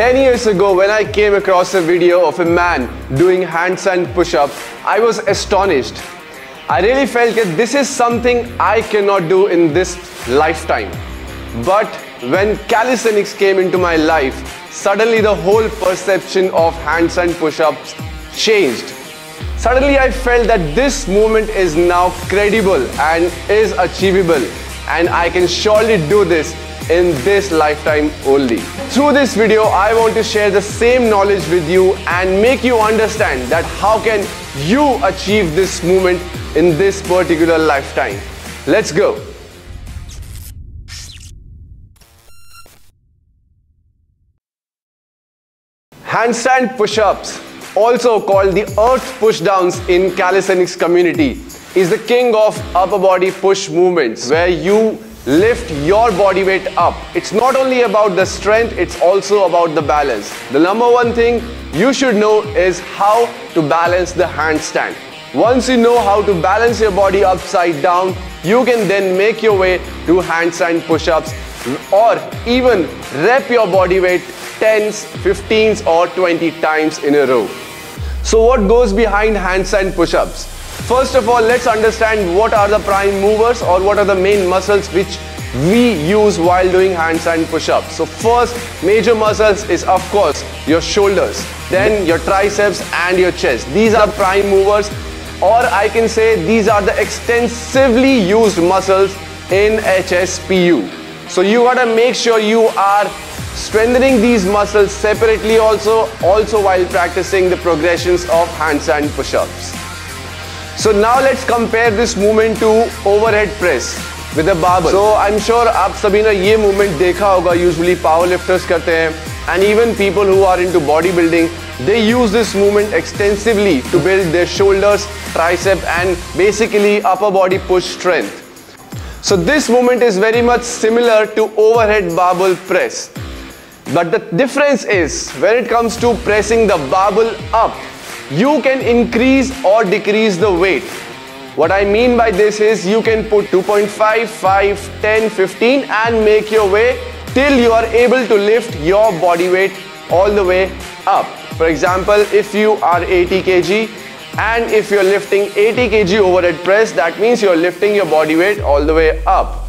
10 years ago, when I came across a video of a man doing handstand push-up, I was astonished. I really felt that this is something I cannot do in this lifetime. But when calisthenics came into my life, suddenly the whole perception of handstand push-ups changed. Suddenly I felt that this movement is now credible and is achievable, and I can surely do this in this lifetime only. Through this video, I want to share the same knowledge with you and make you understand that how can you achieve this movement in this particular lifetime. Let's go. Handstand push-ups, also called the earth pushdowns in calisthenics community, is the king of upper body push movements where you lift your body weight up. It's not only about the strength, it's also about the balance. The number one thing you should know is how to balance the handstand. Once you know how to balance your body upside down, you can then make your way to handstand push-ups or even rep your body weight 10s, 15s or 20 times in a row. So what goes behind handstand push-ups? First of all, let's understand what are the prime movers or what are the main muscles which we use while doing handstand push-ups. So first major muscles is of course your shoulders, then your triceps and your chest. These are prime movers, or I can say these are the extensively used muscles in HSPU. So you gotta make sure you are strengthening these muscles separately also while practicing the progressions of handstand push-ups. So now let's compare this movement to overhead press with a barbell. So I'm sure आप सभी ने ये movement देखा होगा, usually powerlifters करते हैं, and even people who are into bodybuilding, they use this movement extensively to build their shoulders, tricep and basically upper body push strength. So this movement is very much similar to overhead barbell press. But the difference is when it comes to pressing the barbell up, you can increase or decrease the weight. What I mean by this is you can put 2.5, 5, 10, 15 and make your way till you are able to lift your body weight all the way up. For example, if you are 80 kg and if you're lifting 80 kg overhead press, that means you're lifting your body weight all the way up.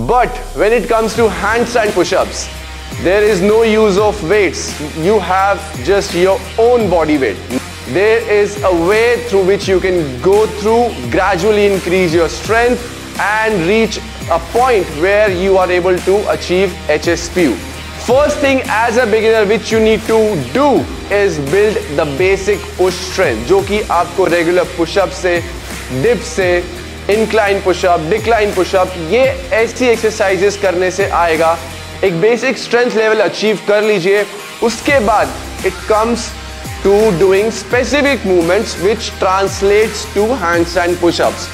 But when it comes to handstand push-ups, there is no use of weights. You have just your own body weight. There is a way through which you can go through, gradually increase your strength and reach a point where you are able to achieve HSPU. First thing as a beginner which you need to do is build the basic push strength, जो कि आपको regular push-up से, dip से, incline push-up, decline push-up, ये ऐसी exercises करने से आएगा. एक basic strength level achieve कर लीजिए. उसके बाद it comes to doing specific movements which translates to handstand push-ups.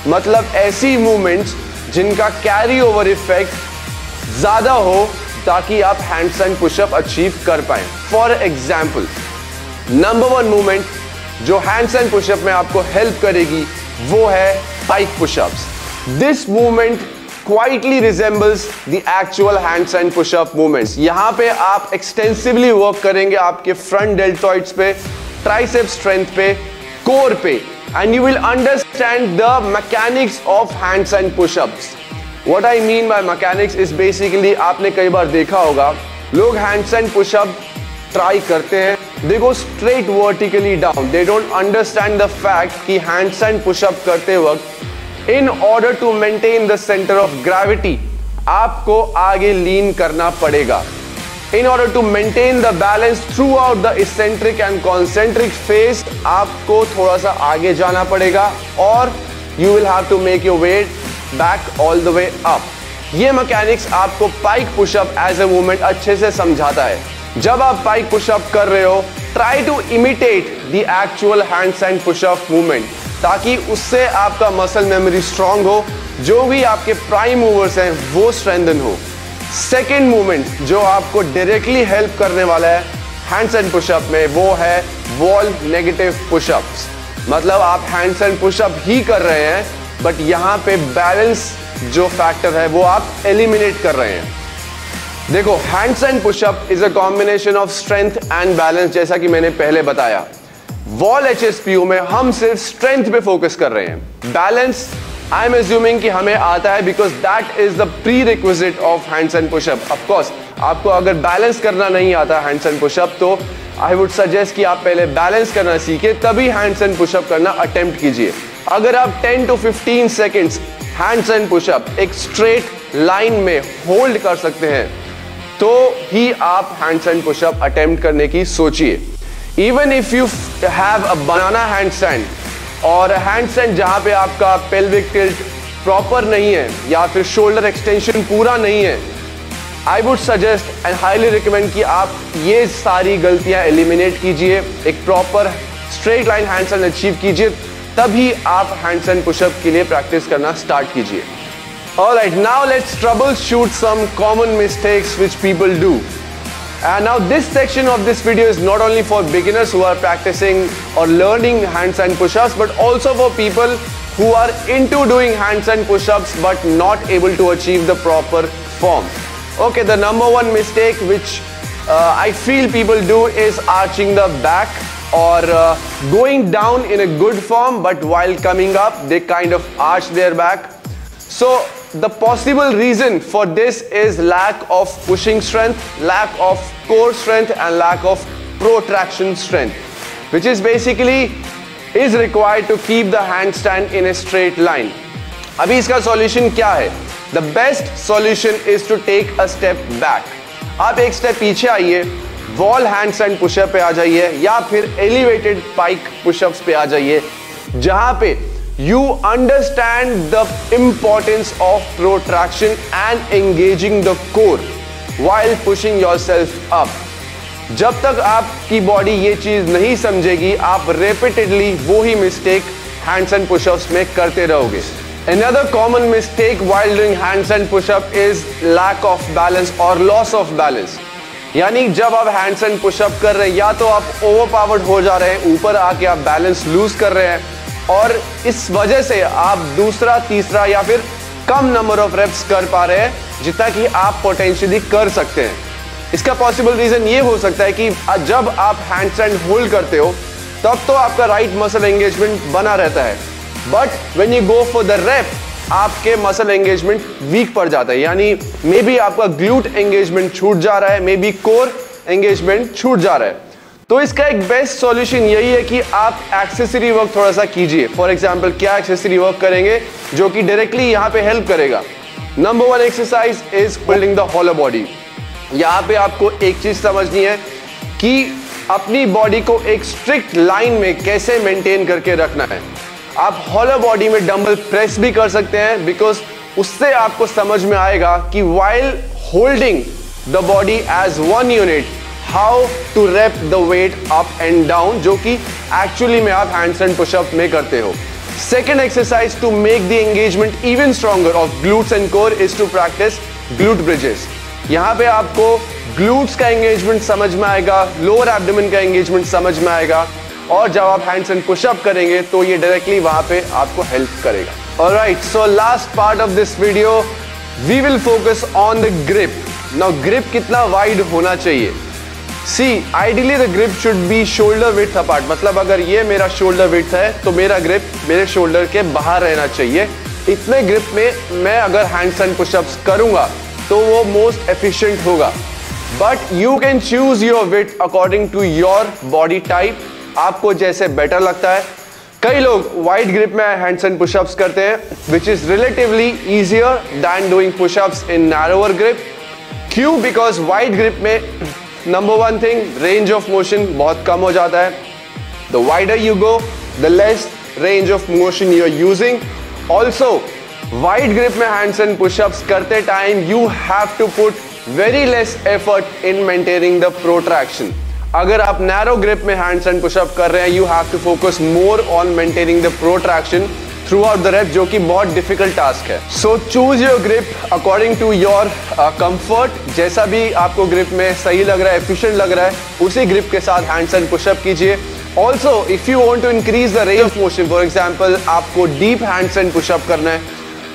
मतलब ऐसी movements जिनका carry over effect ज़्यादा हो ताकि आप handstand push-up achieve कर पाएं. For example, number one movement जो handstand push-up में आपको help करेगी वो है pike push-ups. This movement quietly resembles the actual handstand push-up movements. यहाँ पे आप extensively work करेंगे आपके front deltoids पे, tricep strength पे, core पे, and you will understand the mechanics of handstand push-ups. What I mean by mechanics is basically आपने कई बार देखा होगा लोग handstand push-up try करते हैं, they go straight vertically down. They don't understand the fact कि handstand push-up करते वक्त in order to maintain the center of gravity, आपको आगे lean करना पड़ेगा. In order to maintain the balance throughout the eccentric and concentric phase, आपको थोड़ा सा आगे जाना पड़ेगा और you will have to make your way back all the way up. ये mechanics आपको pike push-up as a movement अच्छे से समझाता है. जब आप pike push-up कर रहे हो, try to imitate the actual handstand push-up movement. ताकि उससे आपका मसल मेमोरी स्ट्रांग हो, जो भी आपके प्राइम मूवर्स हैं वो स्ट्रेंथन हो. सेकेंड मूवमेंट जो आपको डायरेक्टली हेल्प करने वाला है हैंडस्टैंड पुशअप में वो है वॉल नेगेटिव पुशअप्स. मतलब आप हैंडस्टैंड पुशअप ही कर रहे हैं बट यहाँ पे बैलेंस जो फैक्टर है वो आप एलिमिनेट कर रहे हैं. देखो, handstand pushup is a combination of strength and balance, जैसा कि मैंने पहले बताया। वॉल HSPU में हम सिर्फ स्ट्रेंथ पे फोकस कर रहे हैं। बैलेंस आई एम एज्यूमिंग कि हमें आता है because that is the prerequisite of handstand pushup. Of course आपको अगर बैलेंस करना नहीं आता हैंडस्टैंड पुशअप, तो आई वुड सजेस्ट कि आप पहले बैलेंस करना सीखे, तभी हैंडस्टैंड पुशअप करना अटेम्प्ट कीजिए। अगर आप 10 to 15 सेकेंड्स हैंडस्टैंड पुशअप एक स्ट्रेट लाइन में होल्ड कर सकते हैं, तो ही आप हैंडस्टैंड पुशअप अटेम्प्ट करने की सोचिए। Even if you have a banana handstand, और हैंडस्टैंड जहां पे आपका पेल्विक टिल्ट प्रॉपर नहीं है या फिर शोल्डर एक्सटेंशन पूरा नहीं है, I would suggest and highly recommend कि आप ये सारी गलतियां एलिमिनेट कीजिए, एक proper straight line handstand achieve कीजिए, तभी आप हैंडस्टैंड पुशअप के लिए प्रैक्टिस करना स्टार्ट कीजिए। Alright, now let's troubleshoot some common mistakes which people do. And now this section of this video is not only for beginners who are practicing or learning handstand push-ups, but also for people who are into doing handstand push-ups but not able to achieve the proper form. Okay, the number one mistake which I feel people do is arching the back or going down in a good form, but while coming up they kind of arch their back. So the possible reason for this is lack of pushing strength, lack of core strength and lack of protraction strength, which is basically is required to keep the handstand in a straight line. अभी इसका solution क्या है? The best solution is to take a step back. आप एक step पीछे आइए, wall handstand push-up पे आ जाइए या फिर elevated pike push-ups पे आ जाइए, जहां पे you understand the importance of protraction and engaging the core while pushing yourself up. जब तक आपकी बॉडी ये चीज नहीं समझेगी, आप repeatedly वो ही मिस्टेक handstand push-ups में करते रहोगे। Another common mistake while doing handstand push-up is lack of balance or loss of balance. यानी जब आप handstand push-up कर रहे हैं, या तो आप overpowered हो जा रहे हैं, ऊपर आके आप बैलेंस लूज कर रहे हैं, और इस वजह से आप दूसरा, तीसरा या फिर कम नंबर ऑफ रेप्स कर पा रहे हैं जितना कि आप पोटेंशियली कर सकते हैं। इसका पॉसिबल रीजन ये हो सकता है कि जब आप हैंडस्टैंड होल्ड करते हो तब तो आपका राइट मसल एंगेजमेंट बना रहता है, but when you go for the rape आपके मसल एंगेजमेंट वीक पड़ जाता है, यानी मे बी आपका ग्लूट एंगेजमेंट छूट जा रहा है, मे बी कोर एंगेजमेंट छूट जा रहा है। तो इसका एक बेस्ट सॉल्यूशन यही है कि आप एक्सेसरी वर्क थोड़ा सा कीजिए। फॉर एग्जांपल, क्या एक्सेसरी वर्क करेंगे जो कि डायरेक्टली यहाँ पे हेल्प करेगा? Number one exercise is holding the hollow body. यहाँ पे आपको एक चीज समझनी है कि अपनी बॉडी को एक स्ट्रिक्ट लाइन में कैसे मेंटेन करके रखना है। आप हॉलो बॉडी में डंबल प्रेस भी कर सकते हैं, बिकॉज उससे आपको समझ में आएगा कि while holding the body as one unit, how to rep the weight up and down, जो कि एक्चुअली में आप हैंडस्टैंड पुशअप में करते हो। Second exercise to make the engagement even stronger of glutes and core is to practice glute bridges. यहाँ पे आपको glutes का engagement समझ में आएगा, lower abdomen का engagement समझ में आएगा, और जब आप हैंडस्टैंड पुशअप करेंगे तो ये डायरेक्टली वहां पे आपको हेल्प करेगा। Alright, so last part of this video we will focus on the grip. Now grip कितना wide होना चाहिए? See, ideally the grip should be shoulder width apart. मतलब अगर ये मेरा shoulder width है तो मेरा grip मेरे shoulder के बाहर रहना चाहिए। इतने grip में मैं अगर handstand push-ups करूंगा तो वो most efficient होगा। But you can choose your width according to your body type. आपको जैसे better लगता है। कई लोग wide grip में handstand push-ups करते हैं, which is relatively easier than doing push-ups in narrower grip. क्यों? Because wide grip में number one thing, range of motion बहुत कम हो जाता है। The wider you go, the less range of motion you are using. Also wide grip में handstand pushups करते time you have to put very less effort in maintaining the protraction. अगर आप narrow grip में handstand pushup कर रहे हैं, you have to focus more on maintaining the protraction throughout the rep, जो कि बहुत डिफिकल्ट टास्क है। So choose your grip according to your comfort. जैसा भी आपको ग्रिप में सही लग रहा है, एफिशिएंट लग रहा है, उसी ग्रिप के साथ हैंडस्टैंड पुशअप कीजिए। Also if you want to increase the range of motion, for example आपको डीप हैंडस्टैंड पुशअप करना है,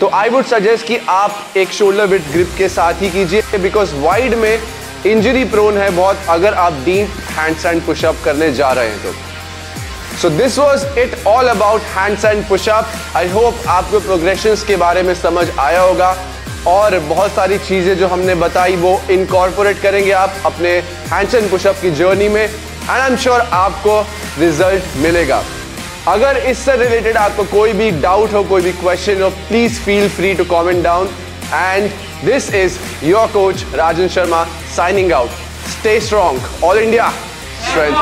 तो आई वुड सजेस्ट कि आप एक शोल्डर विड्थ ग्रिप के साथ ही कीजिए, बिकॉज वाइड में इंजरी प्रोन है बहुत अगर आप डीप हैंडस्टैंड पुशअप करने जा रहे हैं तो। So this was it all about handstand push-up. I hope आपको प्रोग्रेशंस के बारे में समझ आया होगा और बहुत सारी चीजें जो हमने बताई वो इनकॉर्पोरेट करेंगे आप अपने हैंडस्टैंड पुशअप की जर्नी में, एंड आई एम श्योर आपको रिजल्ट मिलेगा। अगर इससे रिलेटेड आपको कोई भी डाउट हो, कोई भी क्वेश्चन हो, please feel free to comment down. And this is your coach Rajan Sharma signing out. Stay strong. All India. Strength.